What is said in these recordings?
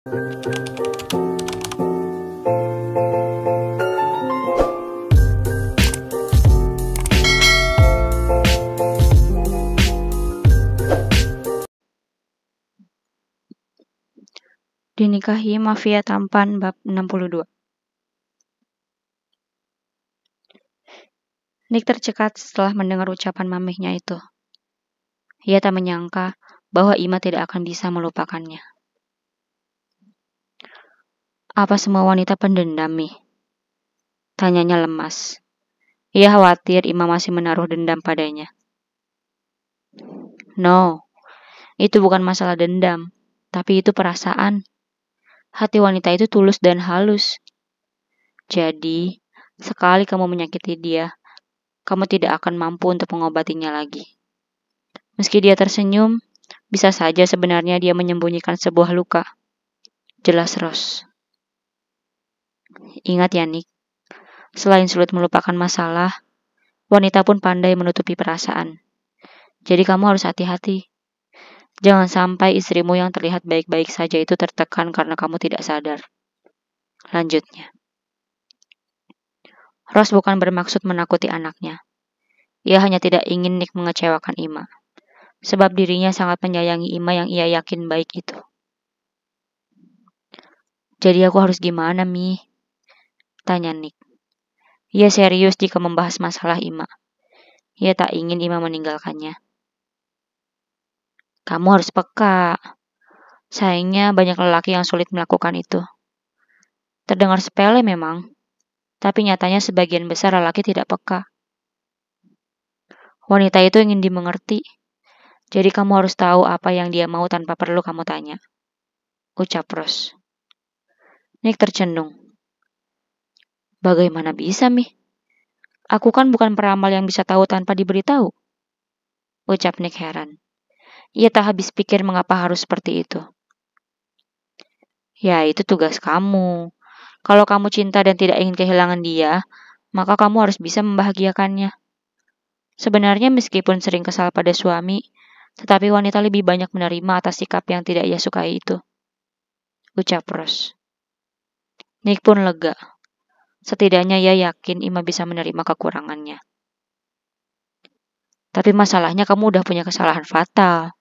Dinikahi Mafia Tampan bab 62. Nick tercekat setelah mendengar ucapan mamihnya itu. Ia tak menyangka bahwa Ima tidak akan bisa melupakannya. Apa semua wanita pendendam, Mi? Tanyanya lemas. Ia khawatir Ima masih menaruh dendam padanya. No, itu bukan masalah dendam, tapi itu perasaan. Hati wanita itu tulus dan halus. Jadi, sekali kamu menyakiti dia, kamu tidak akan mampu untuk mengobatinya lagi. Meski dia tersenyum, bisa saja sebenarnya dia menyembunyikan sebuah luka. Jelas Ros. Ingat ya Nick, selain sulit melupakan masalah, wanita pun pandai menutupi perasaan. Jadi kamu harus hati-hati. Jangan sampai istrimu yang terlihat baik-baik saja itu tertekan karena kamu tidak sadar. Lanjutnya. Ros bukan bermaksud menakuti anaknya. Ia hanya tidak ingin Nick mengecewakan Ima. Sebab dirinya sangat menyayangi Ima yang ia yakin baik itu. Jadi aku harus gimana, Mi? Tanya Nick. Ia serius jika membahas masalah Ima. Ia tak ingin Ima meninggalkannya. Kamu harus peka. Sayangnya banyak lelaki yang sulit melakukan itu. Terdengar sepele memang, tapi nyatanya sebagian besar lelaki tidak peka. Wanita itu ingin dimengerti, jadi kamu harus tahu apa yang dia mau tanpa perlu kamu tanya. Ucap Ros. Nick tercenung. Bagaimana bisa, Mi? Aku kan bukan peramal yang bisa tahu tanpa diberitahu. Ucap Nick heran. Ia tak habis pikir mengapa harus seperti itu. Ya, itu tugas kamu. Kalau kamu cinta dan tidak ingin kehilangan dia, maka kamu harus bisa membahagiakannya. Sebenarnya meskipun sering kesal pada suami, tetapi wanita lebih banyak menerima atas sikap yang tidak ia sukai itu. Ucap Ros. Nick pun lega. Setidaknya ia yakin Ima bisa menerima kekurangannya. Tapi masalahnya kamu udah punya kesalahan fatal.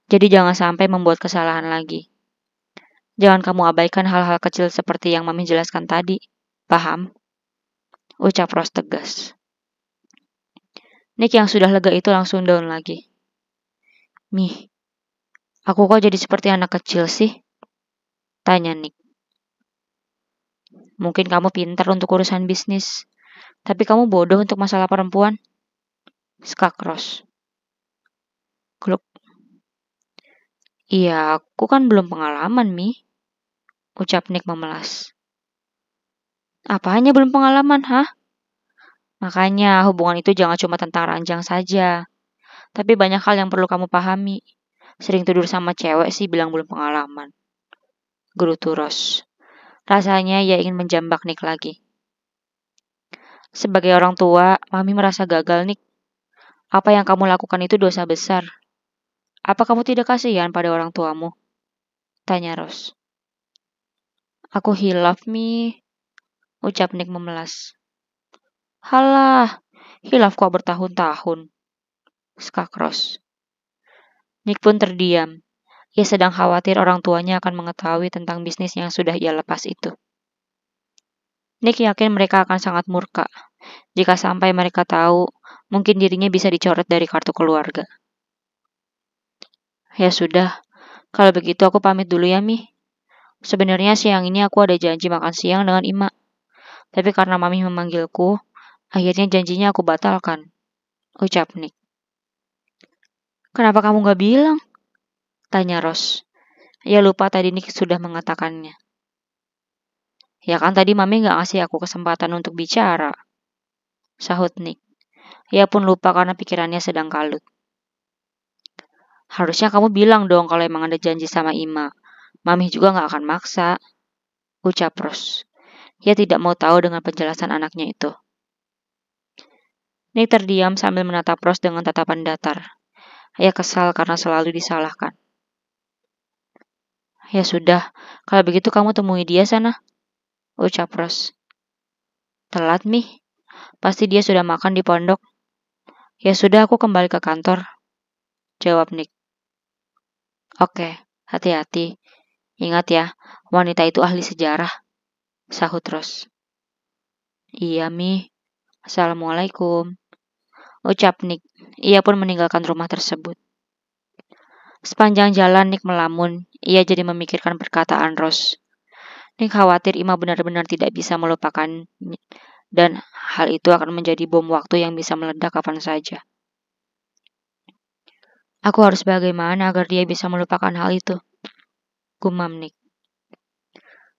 Jadi jangan sampai membuat kesalahan lagi. Jangan kamu abaikan hal-hal kecil seperti yang Mami jelaskan tadi. Paham? Ucap Ros tegas. Nick yang sudah lega itu langsung down lagi. Mi, aku kok jadi seperti anak kecil sih? Tanya Nick. Mungkin kamu pintar untuk urusan bisnis, tapi kamu bodoh untuk masalah perempuan. Skak Ros. Gluk. Iya, aku kan belum pengalaman, Mi. Ucap Nick memelas. Apanya belum pengalaman, hah? Makanya hubungan itu jangan cuma tentang ranjang saja. Tapi banyak hal yang perlu kamu pahami. Sering tidur sama cewek sih bilang belum pengalaman. Gerutu Ros. Rasanya ia ingin menjambak Nick lagi. Sebagai orang tua, Mami merasa gagal, Nick. Apa yang kamu lakukan itu dosa besar. Apa kamu tidak kasihan pada orang tuamu? Tanya Ros. Aku hilaf, Mi. Ucap Nick memelas. Halah, hilaf kok bertahun-tahun. Skak Ros. Nick pun terdiam. Ia sedang khawatir orang tuanya akan mengetahui tentang bisnis yang sudah ia lepas itu. Nick yakin mereka akan sangat murka. Jika sampai mereka tahu, mungkin dirinya bisa dicoret dari kartu keluarga. Ya sudah, kalau begitu aku pamit dulu ya, Mi. Sebenarnya siang ini aku ada janji makan siang dengan Ima. Tapi karena Mami memanggilku, akhirnya janjinya aku batalkan. Ucap Nick. Kenapa kamu gak bilang? Tanya Ros. Ia lupa tadi Nick sudah mengatakannya. Ya kan tadi Mami gak ngasih aku kesempatan untuk bicara. Sahut Nick. Ia pun lupa karena pikirannya sedang kalut. Harusnya kamu bilang dong kalau emang ada janji sama Ima. Mami juga gak akan maksa. Ucap Ros. Ia tidak mau tahu dengan penjelasan anaknya itu. Nick terdiam sambil menatap Ros dengan tatapan datar. Ia kesal karena selalu disalahkan. Ya sudah, kalau begitu kamu temui dia sana, ucap Ros. Telat, Mi. Pasti dia sudah makan di pondok. Ya sudah, aku kembali ke kantor, jawab Nick. Oke, hati-hati. Ingat ya, wanita itu ahli sejarah, sahut Ros. Iya, Mi. Assalamualaikum, ucap Nick. Ia pun meninggalkan rumah tersebut. Sepanjang jalan Nick melamun, ia jadi memikirkan perkataan Ros. Nick khawatir Ima benar-benar tidak bisa melupakan dan hal itu akan menjadi bom waktu yang bisa meledak kapan saja. Aku harus bagaimana agar dia bisa melupakan hal itu, gumam Nick.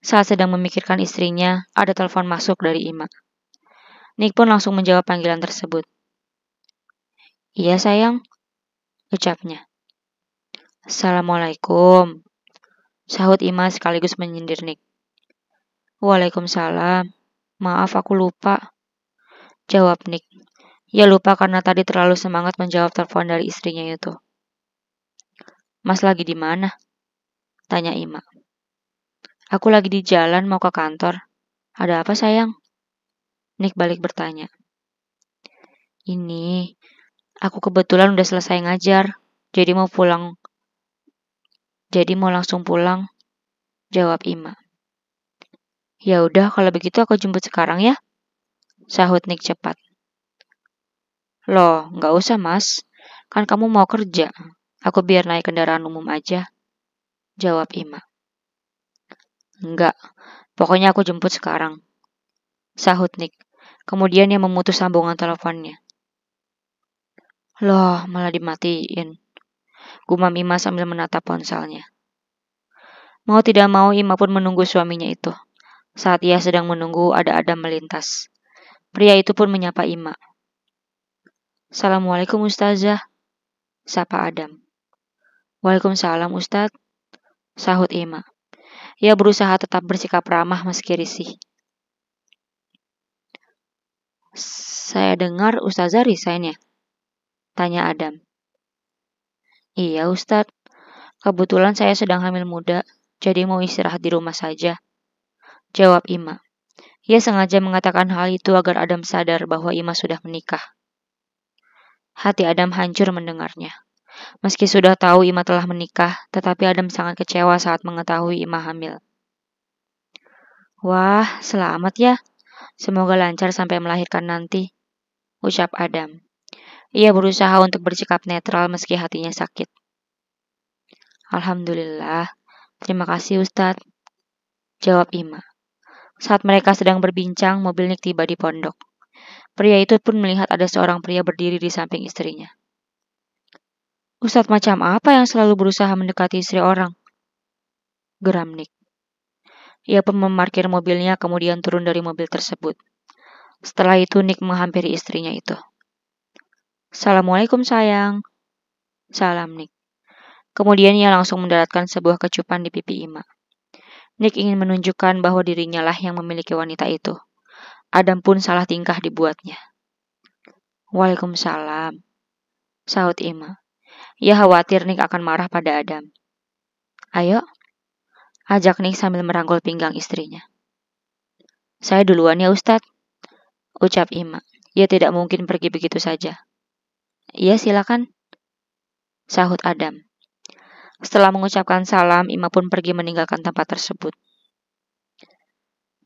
Saat sedang memikirkan istrinya, ada telepon masuk dari Ima. Nick pun langsung menjawab panggilan tersebut. Iya sayang, ucapnya. Assalamualaikum, sahut Ima sekaligus menyindir Nick. Waalaikumsalam, maaf aku lupa, jawab Nick. Ia lupa karena tadi terlalu semangat menjawab telepon dari istrinya itu. Mas lagi di mana? Tanya Ima. Aku lagi di jalan mau ke kantor. Ada apa sayang? Nick balik bertanya. Ini, aku kebetulan udah selesai ngajar. Jadi mau langsung pulang, jawab Ima. Ya udah kalau begitu aku jemput sekarang ya, sahut Nick cepat. Loh, nggak usah mas. Kan kamu mau kerja. Aku biar naik kendaraan umum aja, jawab Ima. Enggak, pokoknya aku jemput sekarang, sahut Nick. Kemudian ia memutus sambungan teleponnya. Loh, malah dimatiin, gumam Ima sambil menatap ponselnya. Mau tidak mau Ima pun menunggu suaminya itu. Saat ia sedang menunggu ada Adam melintas. Pria itu pun menyapa Ima. Assalamualaikum Ustazah, sapa Adam. Waalaikumsalam Ustadz, sahut Ima. Ia berusaha tetap bersikap ramah meski risih. Saya dengar Ustazah resign ya? Tanya Adam. Iya Ustadz, kebetulan saya sedang hamil muda, jadi mau istirahat di rumah saja, jawab Ima. Ia sengaja mengatakan hal itu agar Adam sadar bahwa Ima sudah menikah. Hati Adam hancur mendengarnya. Meski sudah tahu Ima telah menikah, tetapi Adam sangat kecewa saat mengetahui Ima hamil. Wah, selamat ya. Semoga lancar sampai melahirkan nanti, ucap Adam. Ia berusaha untuk bersikap netral meski hatinya sakit. Alhamdulillah, terima kasih Ustadz, jawab Ima. Saat mereka sedang berbincang, mobil Nick tiba di pondok. Pria itu pun melihat ada seorang pria berdiri di samping istrinya. Ustadz macam apa yang selalu berusaha mendekati istri orang? Geram Nick. Ia pun memarkir mobilnya kemudian turun dari mobil tersebut. Setelah itu Nick menghampiri istrinya itu. Assalamualaikum sayang. Salam Nick. Kemudian ia langsung mendaratkan sebuah kecupan di pipi Ima. Nick ingin menunjukkan bahwa dirinya lah yang memiliki wanita itu. Adam pun salah tingkah dibuatnya. Waalaikumsalam, sahut Ima. Ia khawatir Nick akan marah pada Adam. Ayo, ajak Nick sambil merangkul pinggang istrinya. Saya duluan ya Ustadz, ucap Ima. Ia tidak mungkin pergi begitu saja. Iya silakan, sahut Adam. Setelah mengucapkan salam, Ima pun pergi meninggalkan tempat tersebut.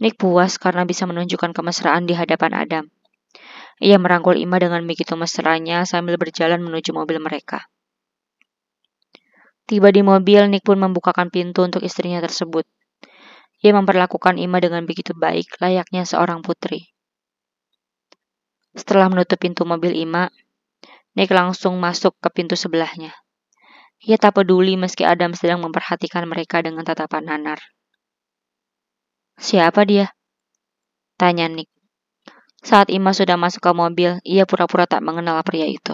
Nick puas karena bisa menunjukkan kemesraan di hadapan Adam. Ia merangkul Ima dengan begitu mesranya sambil berjalan menuju mobil mereka. Tiba di mobil, Nick pun membukakan pintu untuk istrinya tersebut. Ia memperlakukan Ima dengan begitu baik, layaknya seorang putri. Setelah menutup pintu mobil Ima, Nick langsung masuk ke pintu sebelahnya. Ia tak peduli meski Adam sedang memperhatikan mereka dengan tatapan nanar. Siapa dia? Tanya Nick. Saat Ima sudah masuk ke mobil, ia pura-pura tak mengenal pria itu.